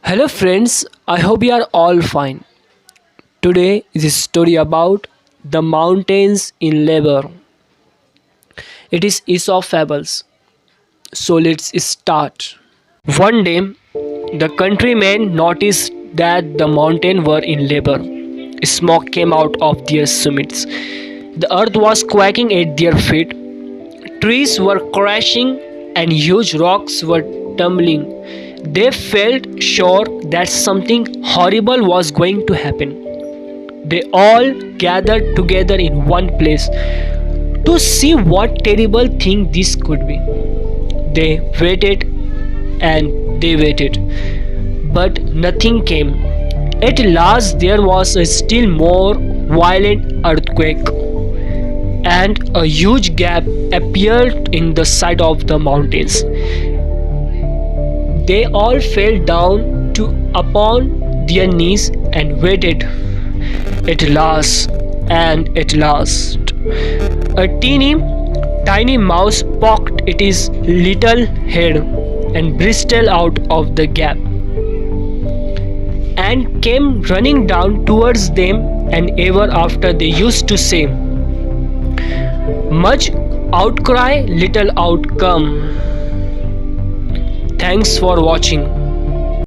Hello friends, I hope you are all fine. Today is a story about the mountains in labor. It is Aesop Fables. So let's start. One day, the countrymen noticed that the mountains were in labor. Smoke came out of their summits. The earth was quaking at their feet. Trees were crashing and huge rocks were tumbling. They felt sure that something horrible was going to happen. They all gathered together in one place to see what terrible thing this could be. They waited and they waited, but nothing came. At last, there was a still more violent earthquake, and a huge gap appeared in the side of the mountains. They all fell down to upon their knees and waited. At last, at last, a tiny mouse poked its little head and bristled out of the gap and came running down towards them, and ever after they used to say, "Much outcry, little outcome." Thanks for watching.